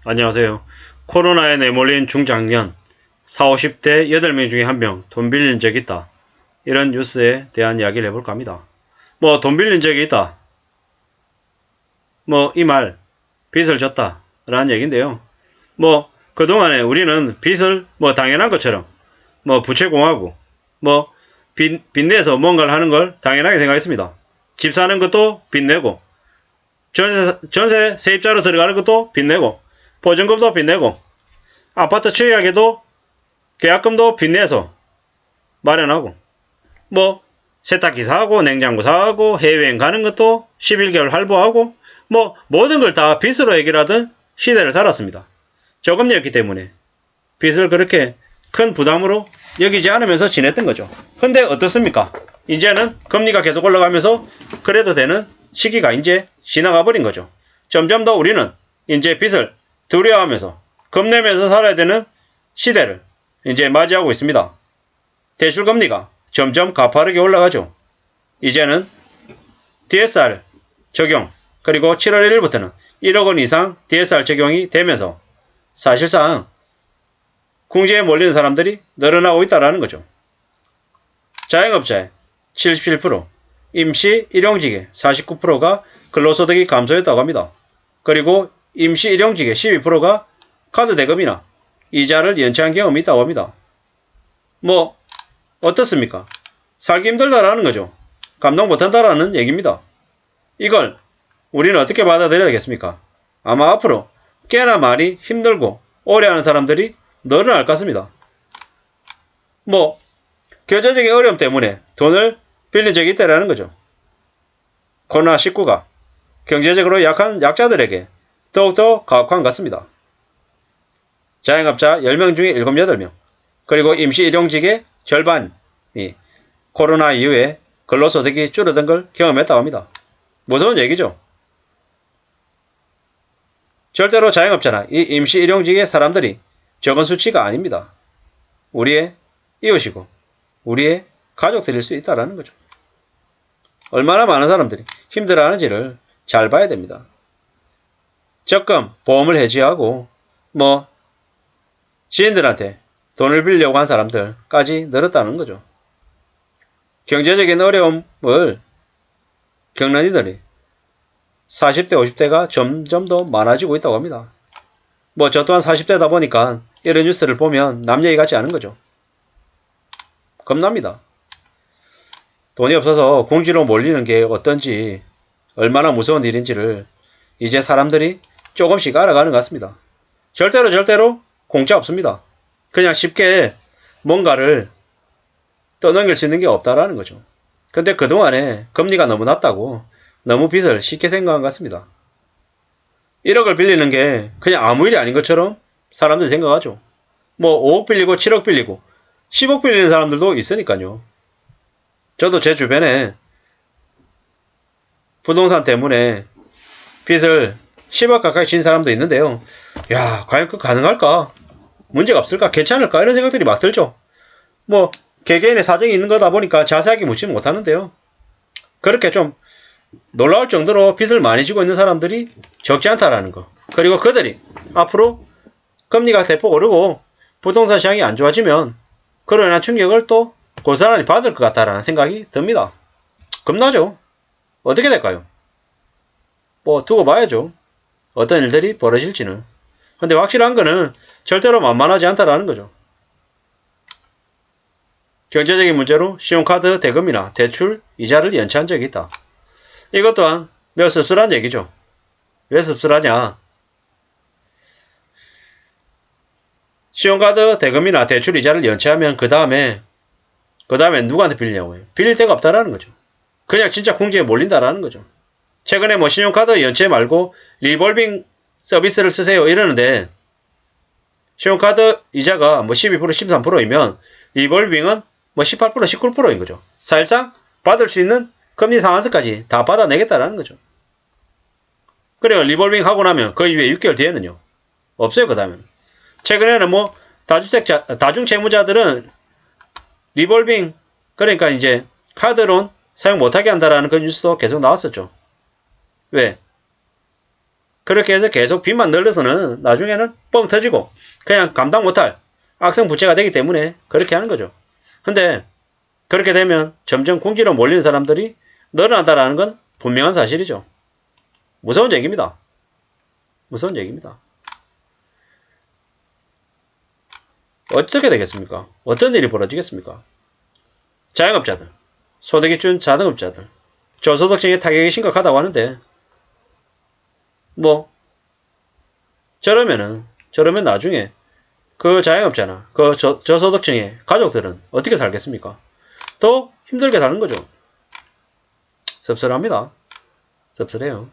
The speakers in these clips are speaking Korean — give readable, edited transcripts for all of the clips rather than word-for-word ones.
안녕하세요. 코로나에 내몰린 중장년 40, 50대 8명 중에 1명 돈 빌린 적이 있다. 이런 뉴스에 대한 이야기를 해볼까 합니다. 돈 빌린 적이 있다. 이 말, 빚을 졌다. 라는 얘기인데요. 그동안에 우리는 빚을 당연한 것처럼, 부채공하고, 빚내서 뭔가를 하는 걸 당연하게 생각했습니다. 집 사는 것도 빚내고, 전세 세입자로 들어가는 것도 빚내고, 보증금도 빚내고, 아파트 취약에도 계약금도 빚내서 마련하고, 세탁기 사고, 냉장고 사고, 해외여행 가는 것도 11개월 할부하고, 모든 걸 다 빚으로 해결하던 시대를 살았습니다. 저금리였기 때문에 빚을 그렇게 큰 부담으로 여기지 않으면서 지냈던 거죠. 근데 어떻습니까? 이제는 금리가 계속 올라가면서 그래도 되는 시기가 이제 지나가 버린 거죠. 점점 더 우리는 이제 빚을 두려워하면서 겁내면서 살아야 되는 시대를 이제 맞이하고 있습니다. 대출금리가 점점 가파르게 올라가죠. 이제는 DSR 적용, 그리고 7월 1일부터는 1억 원 이상 DSR 적용이 되면서 사실상 궁지에 몰리는 사람들이 늘어나고 있다는 거죠. 자영업자의 77%, 임시 일용직의 49%가 근로소득이 감소했다고 합니다. 그리고 임시 일용직의 12%가 카드 대금이나 이자를 연체한 경험이 있다고 합니다. 어떻습니까? 살기 힘들다라는 거죠. 감당 못한다라는 얘기입니다. 이걸 우리는 어떻게 받아들여야 되겠습니까? 아마 앞으로 꽤나 많이 힘들고 오래하는 사람들이 늘어날 것 같습니다. 경제적인 어려움 때문에 돈을 빌린 적이 있다라는 거죠. 코로나19가 경제적으로 약한 약자들에게 더욱더 가혹한 것 같습니다. 자영업자 10명 중에 7, 8명, 그리고 임시 일용직의 절반이 코로나 이후에 근로소득이 줄어든 걸 경험했다고 합니다. 무서운 얘기죠. 절대로 자영업자나 이 임시 일용직의 사람들이 적은 수치가 아닙니다. 우리의 이웃이고 우리의 가족들일 수 있다는 거죠. 얼마나 많은 사람들이 힘들어하는지를 잘 봐야 됩니다. 적금, 보험을 해지하고 지인들한테 돈을 빌려고 한 사람들까지 늘었다는 거죠. 경제적인 어려움을 겪는 이들이 40대, 50대가 점점 더 많아지고 있다고 합니다. 저 또한 40대다 보니까 이런 뉴스를 보면 남 얘기 같지 않은 거죠. 겁납니다. 돈이 없어서 궁지로 몰리는 게 어떤지, 얼마나 무서운 일인지를 이제 사람들이 조금씩 알아가는 것 같습니다. 절대로 공짜 없습니다. 그냥 쉽게 뭔가를 떠넘길 수 있는 게 없다라는 거죠. 근데 그동안에 금리가 너무 낮다고 너무 빚을 쉽게 생각한 것 같습니다. 1억을 빌리는 게 그냥 아무 일이 아닌 것처럼 사람들이 생각하죠. 5억 빌리고 7억 빌리고 10억 빌리는 사람들도 있으니까요. 저도 제 주변에 부동산 때문에 빚을 10억 가까이 진 사람도 있는데요. 야, 과연 그 가능할까? 문제가 없을까? 괜찮을까? 이런 생각들이 막 들죠. 개개인의 사정이 있는 거다 보니까 자세하게 묻지는 못하는데요. 그렇게 좀 놀라울 정도로 빚을 많이 지고 있는 사람들이 적지 않다라는 거. 그리고 그들이 앞으로 금리가 대폭 오르고 부동산 시장이 안 좋아지면 그로 인한 충격을 또 고스란히 받을 것 같다라는 생각이 듭니다. 겁나죠? 어떻게 될까요? 두고 봐야죠. 어떤 일들이 벌어질지는. 근데 확실한 거는 절대로 만만하지 않다라는 거죠. 경제적인 문제로 신용카드 대금이나 대출 이자를 연체한 적이 있다. 이것 또한 매우 씁쓸한 얘기죠. 왜 씁쓸하냐? 신용카드 대금이나 대출 이자를 연체하면 그 다음에 누구한테 빌리냐고요? 빌릴 데가 없다라는 거죠. 그냥 진짜 궁지에 몰린다라는 거죠. 최근에 신용카드 연체 말고 리볼빙 서비스를 쓰세요 이러는데 신용카드 이자가 12%, 13%이면 리볼빙은 18%, 19%인 거죠. 사실상 받을 수 있는 금리 상한선까지 다 받아내겠다라는 거죠. 그래요. 리볼빙 하고 나면 그 이후에 6개월 뒤에는요. 없어요. 그 다음에는. 최근에는 다중채무자들은 리볼빙, 그러니까 이제 카드론 사용 못하게 한다라는 그 뉴스도 계속 나왔었죠. 왜? 그렇게 해서 계속 빚만 늘려서는 나중에는 뻥 터지고 그냥 감당 못할 악성부채가 되기 때문에 그렇게 하는 거죠. 근데 그렇게 되면 점점 궁지로 몰리는 사람들이 늘어난다는 건 분명한 사실이죠. 무서운 얘기입니다. 무서운 얘기입니다. 어떻게 되겠습니까? 어떤 일이 벌어지겠습니까? 자영업자들, 소득기준 자영업자들, 저소득층의 타격이 심각하다고 하는데 뭐 저러면 나중에 그 자영업자나 그 저소득층의 가족들은 어떻게 살겠습니까? 더 힘들게 사는 거죠. 씁쓸합니다. 씁쓸해요.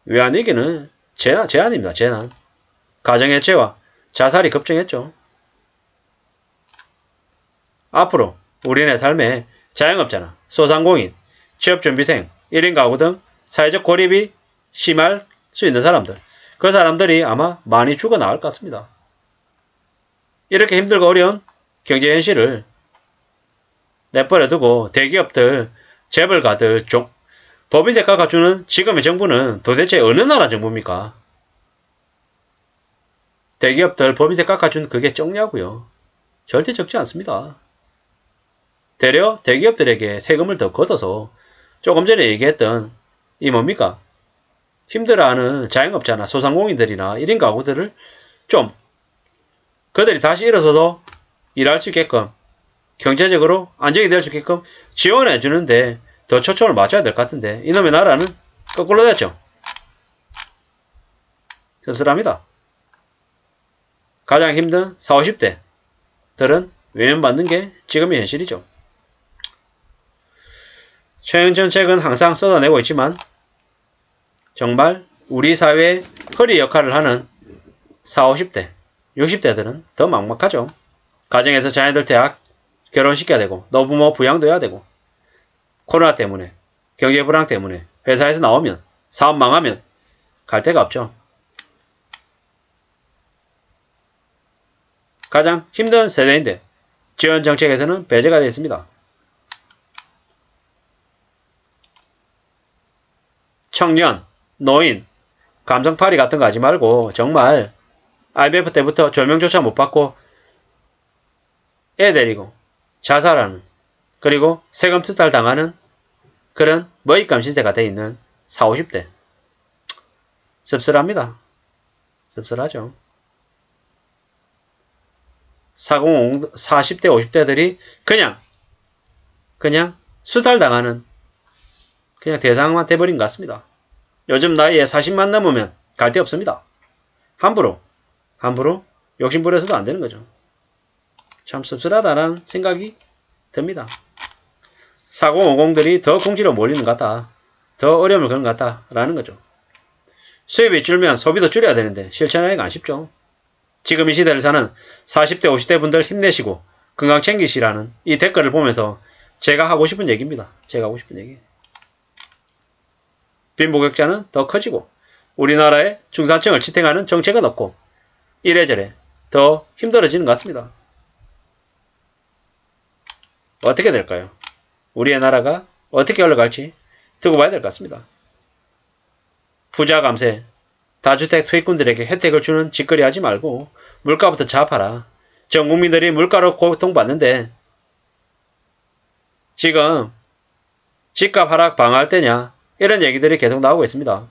외환위기는 재난입니다. 재난. 가정해체와 자살이 급증했죠. 앞으로 우리네 삶에 자영업자나 소상공인, 취업준비생, 1인 가구 등 사회적 고립이 심할 수 있는 사람들, 그 사람들이 아마 많이 죽어나갈 것 같습니다. 이렇게 힘들고 어려운 경제 현실을 내버려 두고 대기업들, 재벌가들, 법인세 깎아주는 지금의 정부는 도대체 어느 나라 정부입니까? 대기업들 법인세 깎아준 그게 적냐고요? 절대 적지 않습니다. 되려 대기업들에게 세금을 더 걷어서 조금 전에 얘기했던 이 뭡니까? 힘들어하는 자영업자나 소상공인들이나 1인 가구들을 좀 그들이 다시 일어서서 일할 수 있게끔 경제적으로 안정이 될 수 있게끔 지원해 주는데 더 초점을 맞춰야 될 것 같은데 이놈의 나라는 거꾸로 됐죠. 씁쓸합니다. 가장 힘든 40, 50대들은 외면받는 게 지금의 현실이죠. 최영정책은 항상 쏟아내고 있지만 정말 우리 사회의 허리 역할을 하는 40, 50대, 60대들은 더 막막하죠. 가정에서 자녀들 대학 결혼시켜야 되고 노부모 부양도 해야 되고 코로나 때문에 경제 불황 때문에 회사에서 나오면 사업 망하면 갈 데가 없죠. 가장 힘든 세대인데 지원 정책에서는 배제가 되어 있습니다. 청년, 노인, 감성파리 같은 거 하지 말고 정말 IMF 때부터 조명조차 못 받고 애 데리고 자살하는 그리고 세금 투탈 당하는 그런 먹잇감 신세가 돼 있는 40, 50대 씁쓸합니다. 씁쓸하죠. 40대, 50대들이 그냥 수탈당하는 그냥 대상만 돼버린 것 같습니다. 요즘 나이에 40만 넘으면 갈 데 없습니다. 함부로 욕심부려서도 안 되는 거죠. 참 씁쓸하다는 생각이 듭니다. 4050들이 더 궁지로 몰리는 것 같다. 더 어려움을 겪는 것 같다라는 거죠. 수입이 줄면 소비도 줄여야 되는데 실천하기가 안 쉽죠. 지금 이 시대를 사는 40대 50대 분들 힘내시고 건강 챙기시라는 이 댓글을 보면서 제가 하고 싶은 얘기입니다. 제가 하고 싶은 얘기. 빈부격차는 더 커지고 우리나라의 중산층을 지탱하는 정책은 없고 이래저래 더 힘들어지는 것 같습니다. 어떻게 될까요? 우리의 나라가 어떻게 흘러갈지 두고 봐야 될 것 같습니다. 부자 감세, 다주택 투입꾼들에게 혜택을 주는 짓거리 하지 말고 물가부터 잡아라. 전 국민들이 물가로 고통받는데 지금 집값 하락 방어할 때냐 이런 얘기들이 계속 나오고 있습니다.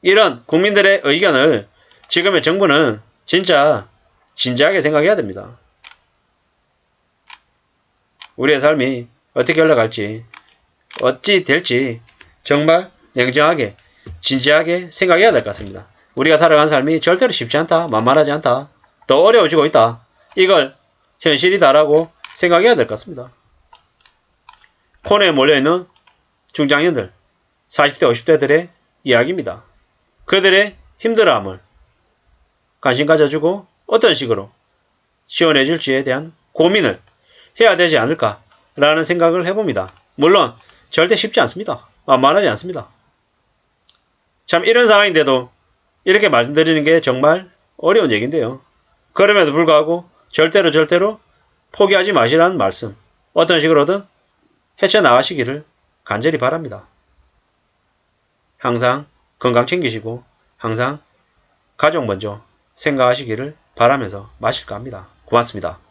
이런 국민들의 의견을 지금의 정부는 진짜 진지하게 생각해야 됩니다. 우리의 삶이 어떻게 흘러갈지 어찌 될지 정말 냉정하게 진지하게 생각해야 될 것 같습니다. 우리가 살아가는 삶이 절대로 쉽지 않다. 만만하지 않다. 더 어려워지고 있다. 이걸 현실이다라고 생각해야 될 것 같습니다. 코너에 몰려있는 중장년들 40대 50대들의 이야기입니다. 그들의 힘들어함을 관심 가져주고 어떤 식으로 지원해 줄지에 대한 고민을 해야 되지 않을까라는 생각을 해봅니다. 물론 절대 쉽지 않습니다. 만만하지 않습니다. 참 이런 상황인데도 이렇게 말씀드리는 게 정말 어려운 얘기인데요. 그럼에도 불구하고 절대로 포기하지 마시라는 말씀 어떤 식으로든 헤쳐나가시기를 간절히 바랍니다. 항상 건강 챙기시고 항상 가족 먼저 생각하시기를 바라면서 마실까 합니다. 고맙습니다.